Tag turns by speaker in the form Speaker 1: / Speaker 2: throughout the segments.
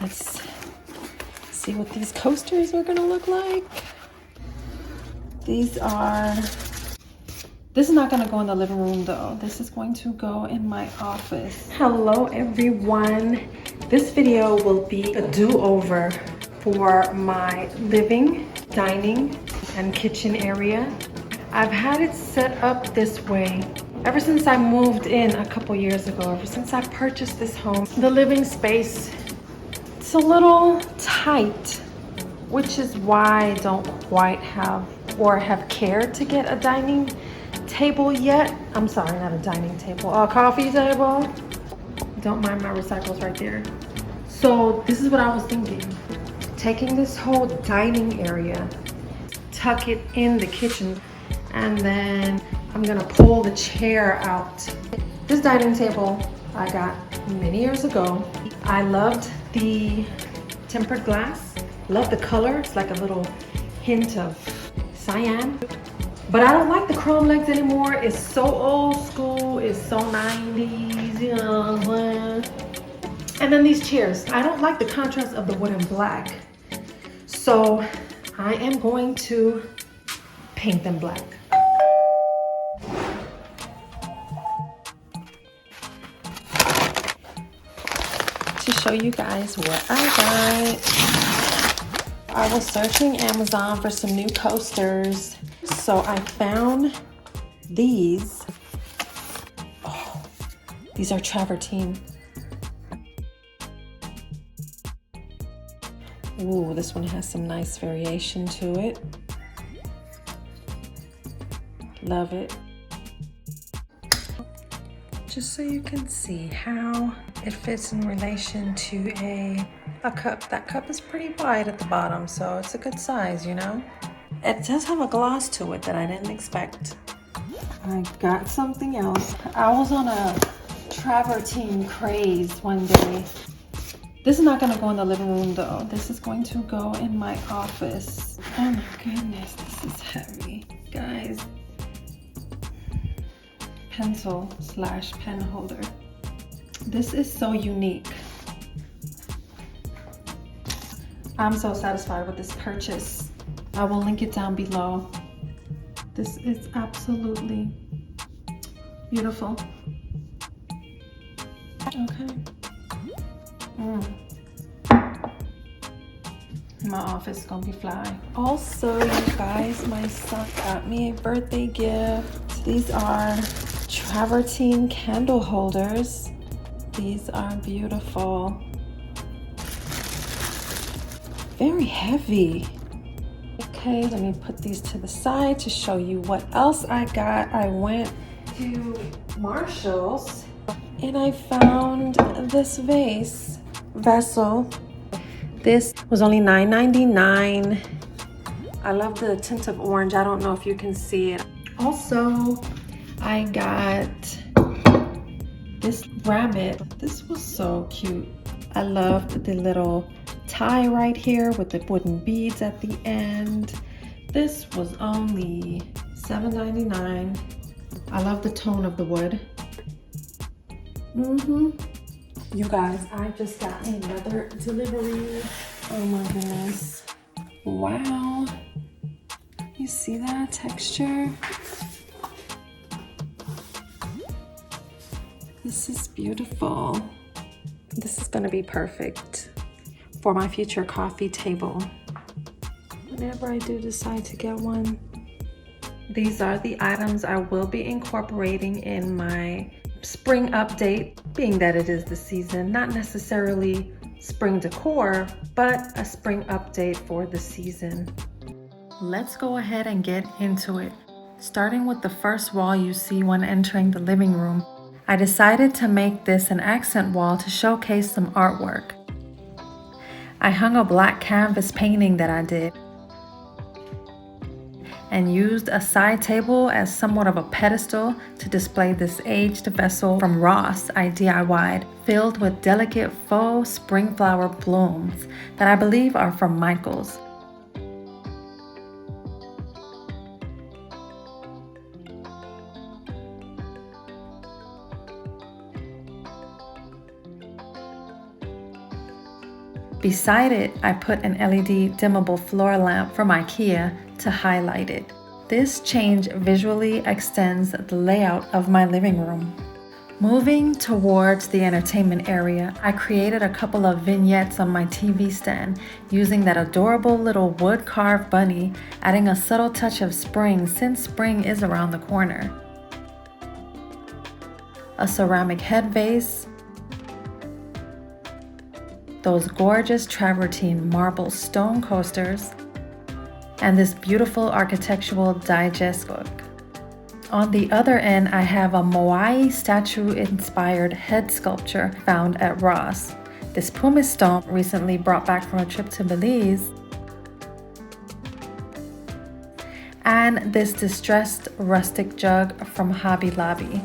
Speaker 1: Let's see what these coasters are gonna look like. This is not gonna go in the living room though. This is going to go in my office. Hello everyone. This video will be a do-over for my living, dining, and kitchen area. I've had it set up this way ever since I moved in a couple years ago, ever since I purchased this home. The living space, it's a little tight, which is why I don't quite have or have cared to get a dining table yet. I'm sorry, not a dining table, a coffee table. Don't mind my recycles right there. So this is what I was thinking. Taking this whole dining area, tuck it in the kitchen, and then I'm gonna pull the chair out. This dining table I got many years ago. I loved the tempered glass. Love the color. It's like a little hint of cyan. But I don't like the chrome legs anymore. It's so old school. It's so 90s, you know. And then these chairs. I don't like the contrast of the wood and black. So I am going to paint them black. To show you guys what I got, I was searching Amazon for some new coasters. So I found these. Oh, these are travertine. Ooh, this one has some nice variation to it. Love it. Just so you can see how it fits in relation to a cup. That cup is pretty wide at the bottom, so it's a good size, you know? It does have a gloss to it that I didn't expect. I got something else. I was on a travertine craze one day. This is not gonna go in the living room though. This is going to go in my office. Oh my goodness, this is heavy. Guys, pencil/pen holder. This is so unique. I'm so satisfied with this purchase. I will link it down below. This is absolutely beautiful. Okay. My office is gonna be fly. Also, you guys, my son got me a birthday gift. These are travertine candle holders. These are beautiful. Very heavy. Okay, let me put these to the side to show you what else I got. I went to Marshall's and I found this vessel. This was only $9.99. I love the tint of orange. I don't know if you can see it. Also, I got this rabbit. This was so cute. I loved the little tie right here with the wooden beads at the end. This was only $7.99. I love the tone of the wood. You guys, I just got another delivery. Oh my goodness. Wow. You see that texture? This is beautiful. This is gonna be perfect for my future coffee table whenever I do decide to get one. These are the items I will be incorporating in my spring update, being that it is the season, not necessarily spring decor, but a spring update for the season. Let's go ahead and get into it. Starting with the first wall you see when entering the living room, I decided to make this an accent wall to showcase some artwork. I hung a black canvas painting that I did and used a side table as somewhat of a pedestal to display this aged vessel from Ross I DIY'd, filled with delicate faux spring flower blooms that I believe are from Michaels. Beside it, I put an LED dimmable floor lamp from IKEA to highlight it. This change visually extends the layout of my living room. Moving towards the entertainment area, I created a couple of vignettes on my TV stand using that adorable little wood-carved bunny, adding a subtle touch of spring since spring is around the corner. A ceramic head vase, those gorgeous travertine marble stone coasters, and this beautiful architectural digest book. On the other end, I have a Moai statue-inspired head sculpture found at Ross. This pumice stone recently brought back from a trip to Belize. And this distressed rustic jug from Hobby Lobby.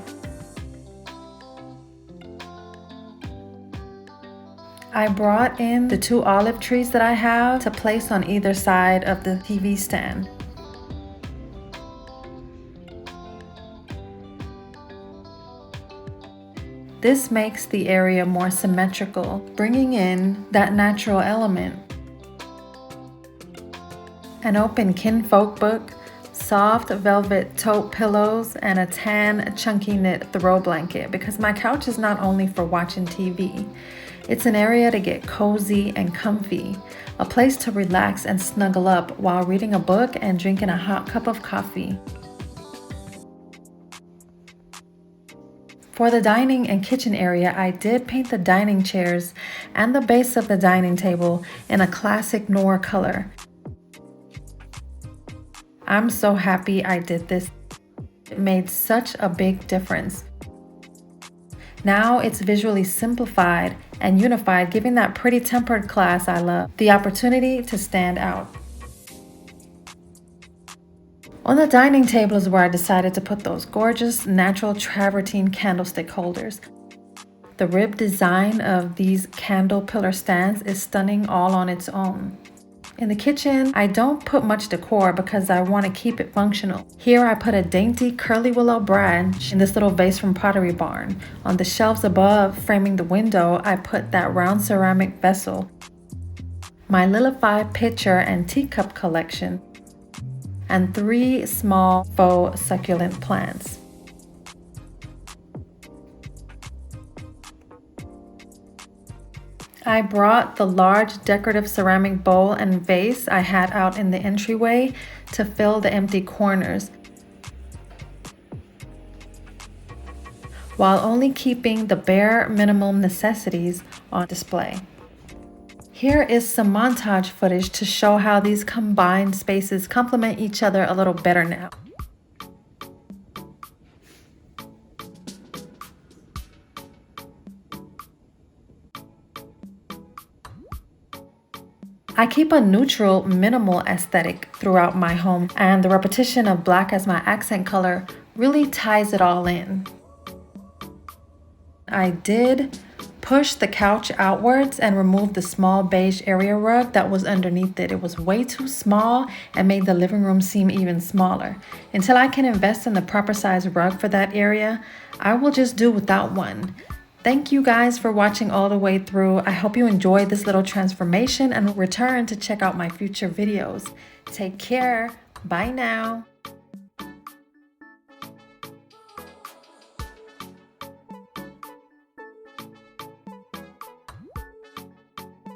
Speaker 1: I brought in the 2 olive trees that I have to place on either side of the TV stand. This makes the area more symmetrical, bringing in that natural element. An open kinfolk book, soft velvet taupe pillows, and a tan chunky knit throw blanket because my couch is not only for watching TV. It's an area to get cozy and comfy, a place to relax and snuggle up while reading a book and drinking a hot cup of coffee. For the dining and kitchen area, I did paint the dining chairs and the base of the dining table in a classic noir color. I'm so happy I did this. It made such a big difference. Now it's visually simplified and unified, giving that pretty tempered class I love the opportunity to stand out. On the dining table is where I decided to put those gorgeous natural travertine candlestick holders. The ribbed design of these candle pillar stands is stunning all on its own. In the kitchen, I don't put much decor because I want to keep it functional. Here I put a dainty curly willow branch in this little vase from Pottery Barn. On the shelves above, framing the window, I put that round ceramic vessel, my Lilify pitcher and teacup collection, and 3 small faux succulent plants. I brought the large decorative ceramic bowl and vase I had out in the entryway to fill the empty corners, while only keeping the bare minimum necessities on display. Here is some montage footage to show how these combined spaces complement each other a little better now. I keep a neutral, minimal aesthetic throughout my home, and the repetition of black as my accent color really ties it all in. I did push the couch outwards and remove the small beige area rug that was underneath it. It was way too small and made the living room seem even smaller. Until I can invest in the proper size rug for that area, I will just do without one. Thank you guys for watching all the way through. I hope you enjoyed this little transformation and return to check out my future videos. Take care. Bye now.